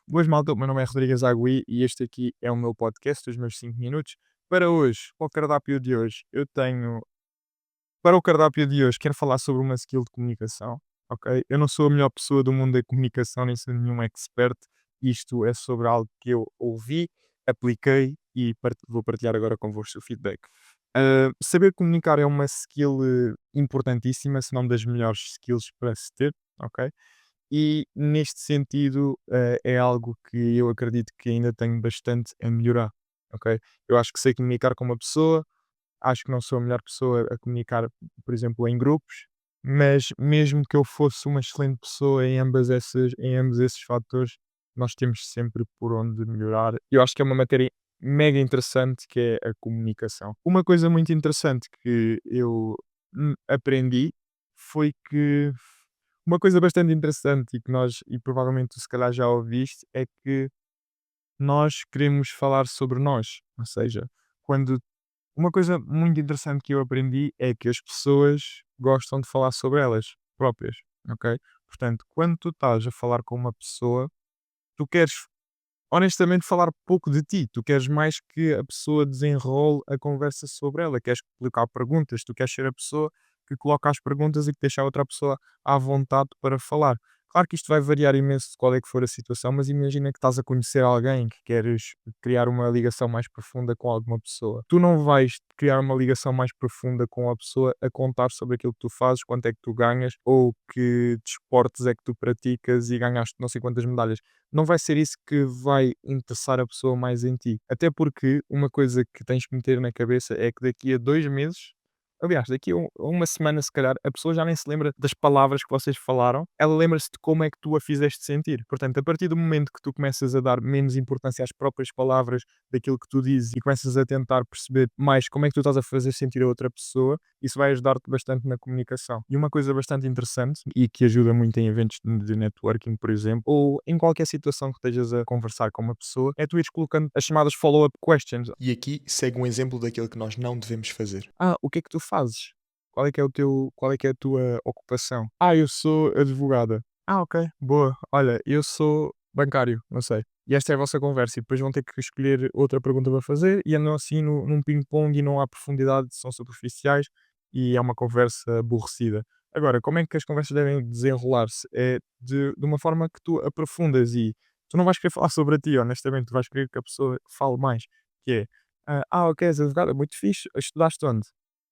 Boas malta, o meu nome é Rodrigues Agui e este aqui é o meu podcast, os meus 5 minutos. Para hoje, para o cardápio de hoje, para o cardápio de hoje, quero falar sobre uma skill de comunicação, ok? Eu não sou a melhor pessoa do mundo da comunicação, nem sou nenhum expert. Isto é sobre algo que eu ouvi, apliquei e vou partilhar agora convosco o feedback. Saber comunicar é uma skill importantíssima, se não das melhores skills para se ter, ok? E neste sentido, é algo que eu acredito que ainda tenho bastante a melhorar, ok? Eu acho que sei comunicar com uma pessoa, acho que não sou a melhor pessoa a comunicar, por exemplo, em grupos, mas mesmo que eu fosse uma excelente pessoa em ambos esses fatores, nós temos sempre por onde melhorar. Eu acho que é uma matéria mega interessante que é a comunicação. Uma coisa muito interessante que eu aprendi foi que uma coisa bastante interessante e provavelmente tu se calhar já ouviste, é que nós queremos falar sobre nós. Ou seja, quando uma coisa muito interessante que eu aprendi é que as pessoas gostam de falar sobre elas próprias, ok? Portanto, quando tu estás a falar com uma pessoa, tu queres honestamente falar pouco de ti, tu queres mais que a pessoa desenrole a conversa sobre ela, queres colocar perguntas, tu queres ser a pessoa que coloca as perguntas e que deixa a outra pessoa à vontade para falar. Claro que isto vai variar imenso de qual é que for a situação, mas imagina que estás a conhecer alguém, que queres criar uma ligação mais profunda com alguma pessoa. Tu não vais criar uma ligação mais profunda com a pessoa a contar sobre aquilo que tu fazes, quanto é que tu ganhas ou que desportos é que tu praticas e ganhaste não sei quantas medalhas. Não vai ser isso que vai interessar a pessoa mais em ti. Até porque uma coisa que tens que meter na cabeça é que daqui a 2 meses, aliás, daqui a uma semana se calhar, a pessoa já nem se lembra das palavras que vocês falaram, ela lembra-se de como é que tu a fizeste sentir. Portanto, a partir do momento que tu começas a dar menos importância às próprias palavras daquilo que tu dizes e começas a tentar perceber mais como é que tu estás a fazer sentir a outra pessoa, isso vai ajudar-te bastante na comunicação. E uma coisa bastante interessante e que ajuda muito em eventos de networking, por exemplo, ou em qualquer situação que estejas a conversar com uma pessoa, é tu ires colocando as chamadas follow-up questions. E aqui segue um exemplo daquilo que nós não devemos fazer. O que é que tu fazes? Qual é que é a tua ocupação? Eu sou advogada. Ok, boa. Olha, eu sou bancário, não sei. E esta é a vossa conversa, e depois vão ter que escolher outra pergunta para fazer, e andam assim num ping-pong e não há profundidade, são superficiais e é uma conversa aborrecida. Agora, como é que as conversas devem desenrolar-se? É de uma forma que tu aprofundas e tu não vais querer falar sobre a ti, honestamente, tu vais querer que a pessoa fale mais, que é ok, és advogada, muito fixe. Estudaste onde?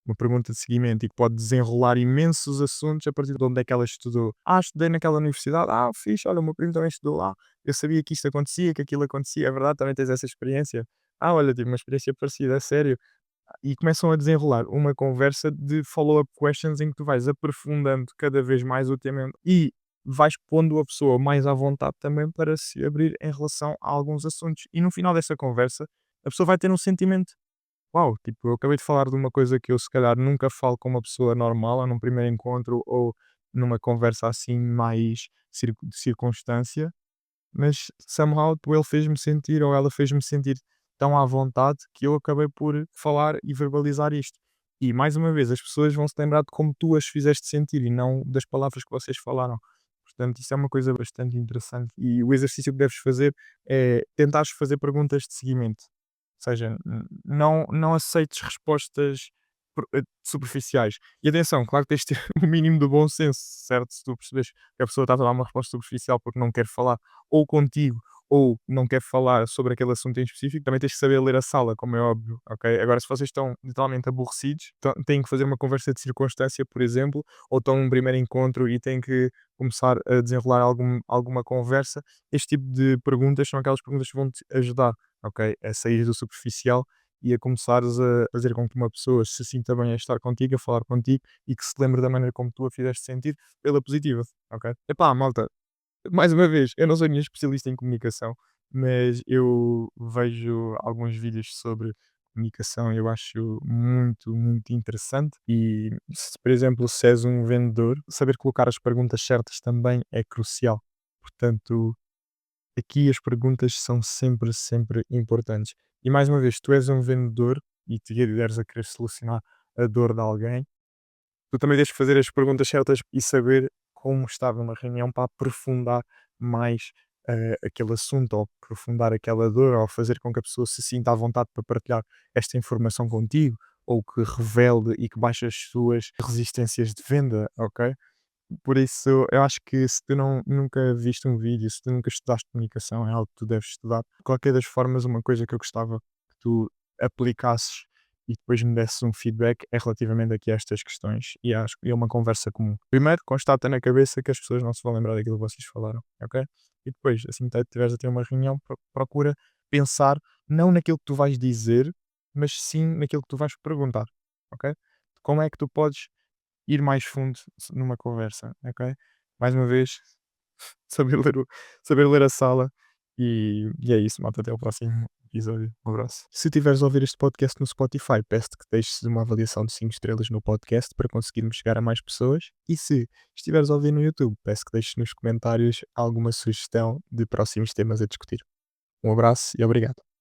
Uma pergunta de seguimento e que pode desenrolar imensos assuntos a partir de onde é que ela estudou. Estudei naquela universidade. Fixe, olha, o meu primo também estudou lá. Eu sabia que isto acontecia, que aquilo acontecia. É verdade, também tens essa experiência. Olha, tive uma experiência parecida, é sério. E começam a desenrolar uma conversa de follow-up questions em que tu vais aprofundando cada vez mais o tema e vais pondo a pessoa mais à vontade também para se abrir em relação a alguns assuntos. E no final dessa conversa, a pessoa vai ter um sentimento: "Uau, tipo, eu acabei de falar de uma coisa que eu se calhar nunca falo com uma pessoa normal, ou num primeiro encontro, ou numa conversa assim mais de circunstância, mas somehow ele fez-me sentir ou ela fez-me sentir tão à vontade que eu acabei por falar e verbalizar isto." E mais uma vez, as pessoas vão se lembrar de como tu as fizeste sentir e não das palavras que vocês falaram. Portanto, isso é uma coisa bastante interessante. E o exercício que deves fazer é tentares fazer perguntas de seguimento. Ou seja, não aceites respostas superficiais. E atenção, claro que tens de ter o mínimo do bom senso, certo? Se tu percebes que a pessoa está a dar uma resposta superficial porque não quer falar ou contigo ou não quer falar sobre aquele assunto em específico, também tens que saber ler a sala, como é óbvio, ok? Agora, se vocês estão literalmente aborrecidos, têm que fazer uma conversa de circunstância, por exemplo, ou estão num primeiro encontro e têm que começar a desenrolar alguma conversa, este tipo de perguntas são aquelas perguntas que vão te ajudar, ok? A sair do superficial e a começares a fazer com que uma pessoa se sinta bem a estar contigo, a falar contigo e que se lembre da maneira como tu a fizeste sentir pela positiva, ok? Epá, malta, mais uma vez, eu não sou nenhum especialista em comunicação, mas eu vejo alguns vídeos sobre comunicação e eu acho muito, muito interessante. E, se, por exemplo, se és um vendedor, saber colocar as perguntas certas também é crucial. Portanto, aqui as perguntas são sempre, sempre importantes. E mais uma vez, tu és um vendedor e te deres a querer solucionar a dor de alguém, tu também tens que fazer as perguntas certas e saber como estar numa reunião para aprofundar mais aquele assunto ou aprofundar aquela dor ou fazer com que a pessoa se sinta à vontade para partilhar esta informação contigo ou que revele e que baixe as suas resistências de venda, ok? Por isso, eu acho que se tu nunca viste um vídeo, se tu nunca estudaste comunicação, é algo que tu deves estudar. De qualquer das formas, uma coisa que eu gostava que tu aplicasses e depois me desses um feedback é relativamente aqui a estas questões e acho que é uma conversa comum. Primeiro, constata na cabeça que as pessoas não se vão lembrar daquilo que vocês falaram, ok? E depois, assim que tiveres a ter uma reunião, procura pensar não naquilo que tu vais dizer, mas sim naquilo que tu vais perguntar, ok? Como é que tu podes ir mais fundo numa conversa, ok? Mais uma vez, saber ler, saber ler a sala e é isso, malta. Até o próximo episódio. Um abraço. Se tiveres a ouvir este podcast no Spotify, peço-te que deixes uma avaliação de 5 estrelas no podcast para conseguirmos chegar a mais pessoas. E se estiveres a ouvir no YouTube, peço que deixes nos comentários alguma sugestão de próximos temas a discutir. Um abraço e obrigado.